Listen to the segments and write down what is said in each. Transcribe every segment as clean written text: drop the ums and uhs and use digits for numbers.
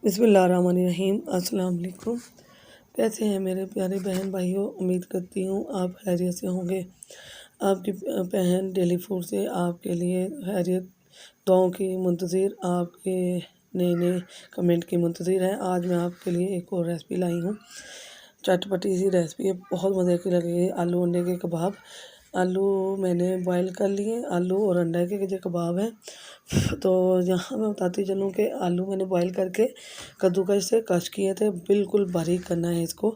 बिस्मिल्लाहिर्रहमानिर्रहीम। अस्सलाम वालेकुम। कैसे हैं मेरे प्यारे बहन भाइयों? उम्मीद करती हूँ आप खैरियत से होंगे। आपकी बहन डेली फूड से आपके लिए खैरियत दुआओं की मुंतज़िर, आपके नए नए कमेंट की मुंतज़िर है। आज मैं आपके लिए एक और रेसिपी लाई हूँ। चटपटी सी रेसिपी है, बहुत मज़े की लगेगी। आलू अंडे के कबाब। आलू मैंने बॉईल कर लिए, आलू और अंडे के जो कबाब हैं। तो यहाँ मैं बताती चलूँ कि आलू मैंने बॉईल करके कद्दूकस से कश किए थे। बिल्कुल बारीक करना है इसको,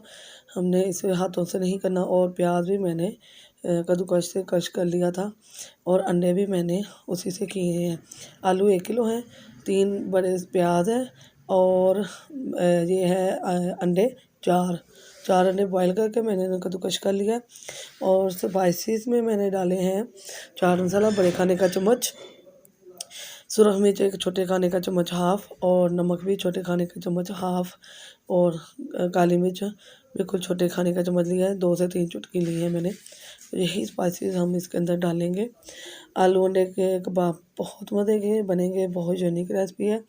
हमने इसे हाथों से नहीं करना। और प्याज भी मैंने कद्दूकस से कश कर लिया था, और अंडे भी मैंने उसी से किए हैं। आलू 1 किलो हैं, 3 बड़े प्याज हैं, और ये है अंडे 4 अंडे बॉईल करके मैंने इनको कद्दूकस कर लिया। और स्पाइसेस में मैंने डाले हैं चाट मसाला बड़े खाने का चम्मच, सुरख मिर्च 1 छोटे खाने का चम्मच हाफ़, और नमक भी छोटे खाने का चम्मच हाफ़, और काली मिर्च बिल्कुल छोटे खाने का चम्मच लिया है। 2 से 3 चुटकी ली है मैंने। यही स्पाइसेस हम इसके अंदर डालेंगे। आलू अंडे के कबाब बहुत मज़े के बनेंगे, बहुत यूनिक रेसिपी है।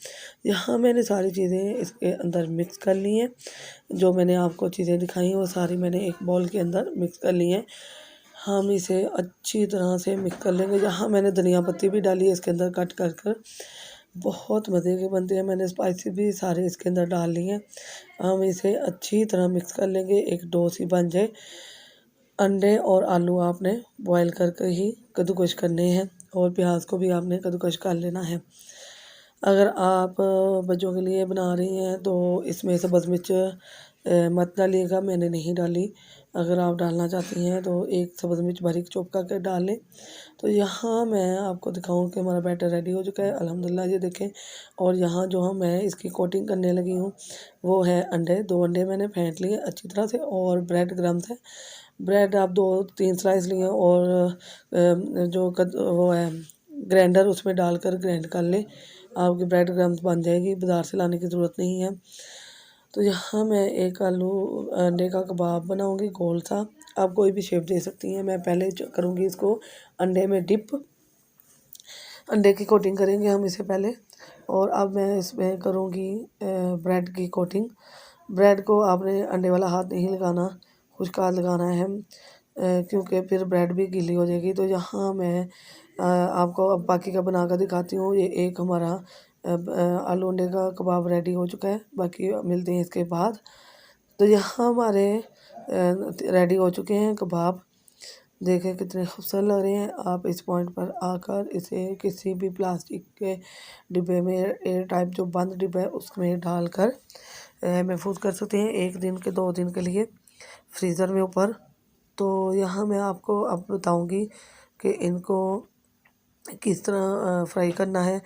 यहाँ मैंने सारी चीज़ें इसके अंदर मिक्स कर ली हैं। जो मैंने आपको चीज़ें दिखाई वो सारी मैंने एक बाउल के अंदर मिक्स कर ली हैं। हम इसे अच्छी तरह से मिक्स कर लेंगे। यहाँ मैंने धनिया पत्ती भी डाली है इसके अंदर कट कर कर, बहुत मज़े के बनते हैं। मैंने स्पाइसी भी सारे इसके अंदर डाल लिए हैं। हम इसे अच्छी तरह मिक्स कर लेंगे, एक डो सी बन जाए। अंडे और आलू आपने बॉईल करके ही कद्दूकस करने हैं, और प्याज को भी आपने कद्दूकस कर लेना है। अगर आप बच्चों के लिए बना रही हैं तो इसमें सब्ज़ मिर्च मत डालिएगा, मैंने नहीं डाली। अगर आप डालना चाहती हैं तो एक सब्ज़ मिर्च बारीक चॉप करके डाल लें। तो यहाँ मैं आपको दिखाऊं कि हमारा बैटर रेडी हो चुका है अल्हम्दुलिल्लाह, ये देखें। और यहाँ जो हम मैं इसकी कोटिंग करने लगी हूँ वो है अंडे। 2 अंडे मैंने फेंट लिए अच्छी तरह से, और ब्रेड क्रम्स है। ब्रेड आप 2-3 स्लाइस लिए, और वो है ग्राइंडर, उसमें डालकर ग्राइंड कर लें, आपकी ब्रेड क्रम्स बन जाएगी, बाज़ार से लाने की ज़रूरत नहीं है। तो यहाँ मैं एक आलू अंडे का कबाब बनाऊँगी गोल सा। आप कोई भी शेप दे सकती हैं। मैं पहले करूँगी इसको अंडे में डिप, अंडे की कोटिंग करेंगे हम इसे पहले। और अब मैं इसमें करूँगी ब्रेड की कोटिंग। ब्रेड को आपने अंडे वाला हाथ नहीं लगाना, खुश्क हाथ लगाना है, क्योंकि फिर ब्रेड भी गीली हो जाएगी। तो यहाँ मैं आपको अब बाकी का बना कर दिखाती हूँ। ये एक हमारा आलू अंडे का कबाब रेडी हो चुका है, बाकी मिलते हैं इसके बाद। तो यहाँ हमारे रेडी हो चुके हैं कबाब। देखें कितने खूबसूरत लग रहे हैं। आप इस पॉइंट पर आकर इसे किसी भी प्लास्टिक के डिब्बे में, एयर टाइप जो बंद डिब्बा है उसमें डालकर महफूज कर सकते हैं 1 दिन के 2 दिन के लिए फ्रीज़र में ऊपर। तो यहाँ मैं आपको अब बताऊँगी कि इनको किस तरह फ्राई करना है।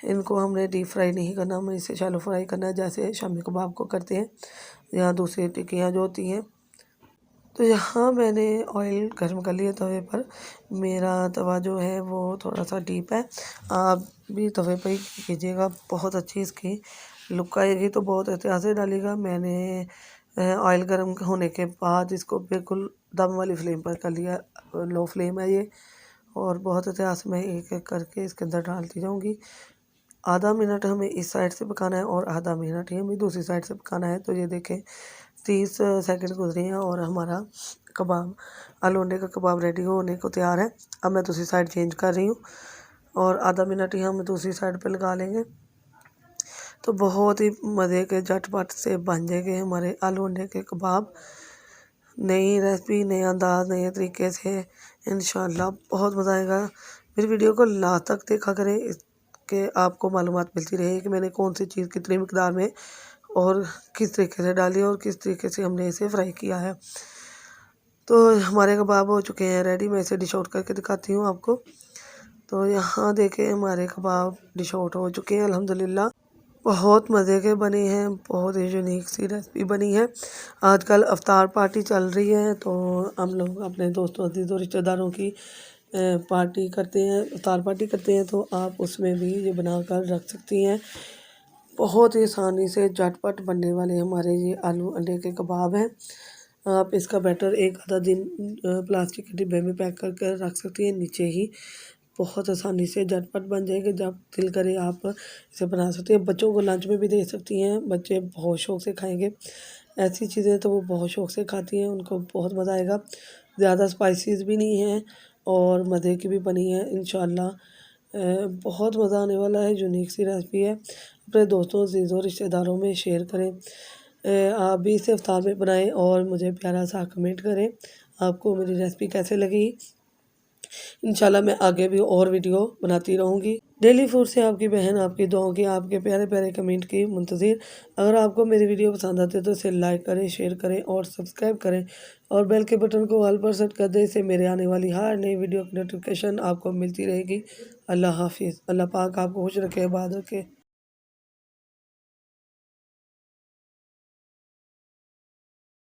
इनको हमने डीप फ्राई नहीं करना, हमें इसे शैलो फ्राई करना है, जैसे शामी कबाब को करते हैं या दूसरी टिक्कियाँ जो होती हैं। तो यहाँ मैंने ऑयल गर्म कर लिया तवे पर। मेरा तवा जो है वो थोड़ा सा डीप है, आप भी तवे पर ही कीजिएगा, बहुत अच्छी इसकी लुक आएगी। तो बहुत एहतियात से डालिएगा। मैंने ऑयल गर्म होने के बाद इसको बिल्कुल दम वाली फ्लेम पर कर लिया, लो फ्लेम है ये। और बहुत एहतियात से मैं एक एक करके इसके अंदर डालती जाऊँगी। आधा मिनट हमें इस साइड से पकाना है और आधा मिनट ही हमें दूसरी साइड से पकाना है। तो ये देखें 30 सेकंड गुजरे हैं और हमारा कबाब, आलू अंडे का कबाब रेडी होने को तैयार है। अब मैं दूसरी साइड चेंज कर रही हूँ, और आधा मिनट ही हम दूसरी साइड पे लगा लेंगे। तो बहुत ही मज़े के झटपट से बन जाएंगे हमारे आलू अंडे के कबाब। नई रेसिपी, नए अंदाज, नए तरीके से इंशाल्लाह बहुत मज़ा आएगा। मेरी वीडियो को लास्ट तक देखा करें, इसके आपको मालूमात मिलती रहे कि मैंने कौन सी चीज़ कितनी मिकदार में और किस तरीके से डाली और किस तरीके से हमने इसे फ्राई किया है। तो हमारे कबाब हो चुके हैं रेडी। मैं इसे डिश आउट करके दिखाती हूँ आपको। तो यहाँ देखें हमारे कबाब डिश आउट हो चुके हैं अल्हम्दुलिल्लाह। बहुत मज़े के बने हैं, बहुत ही यूनिक सी रेसिपी बनी है। आजकल अफ्तार पार्टी चल रही है, तो हम लोग अपने दोस्तों अजीज़ों रिश्तेदारों की पार्टी करते हैं, अफ्तार पार्टी करते हैं। तो आप उसमें भी ये बना कर रख सकती हैं। बहुत ही आसानी से झटपट बनने वाले हमारे ये आलू अंडे के कबाब हैं। आप इसका बैटर एक आधा दिन प्लास्टिक के डिब्बे में पैक करके रख सकती हैं नीचे ही, बहुत आसानी से झटपट बन जाएगी। जब दिल करे आप इसे बना सकती हैं। बच्चों को लंच में भी दे सकती हैं, बच्चे बहुत शौक़ से खाएँगे। ऐसी चीज़ें तो वो बहुत शौक़ से खाती हैं, उनको बहुत मज़ा आएगा। ज़्यादा स्पाइसीज़ भी नहीं हैं और मज़े की भी बनी है इंशाल्लाह। बहुत मज़ा आने वाला है, यूनिक सी रेसिपी है। अपने दोस्तों, अज़ीज़ों, रिश्तेदारों में शेयर करें। आप भी इसे इफ्तार में बनाएँ और मुझे प्यारा सा कमेंट करें, आपको मेरी रेसिपी कैसे लगी। इंशाल्लाह मैं आगे भी और वीडियो बनाती रहूँगी। डेली फूड से आपकी बहन आपकी दुआओं की, आपके प्यारे-प्यारे कमेंट की मुंतज़िर। अगर आपको मेरी वीडियो पसंद आती है तो इसे लाइक करें, शेयर करें और सब्सक्राइब करें और बेल के बटन को ऑल पर सेट कर दें। इससे मेरे आने वाली हर नई वीडियो की नोटिफिकेशन आपको मिलती रहेगी। अल्लाह हाफ़िज़। अल्लाह पाक आपको खुश रखे, आबाद रखे।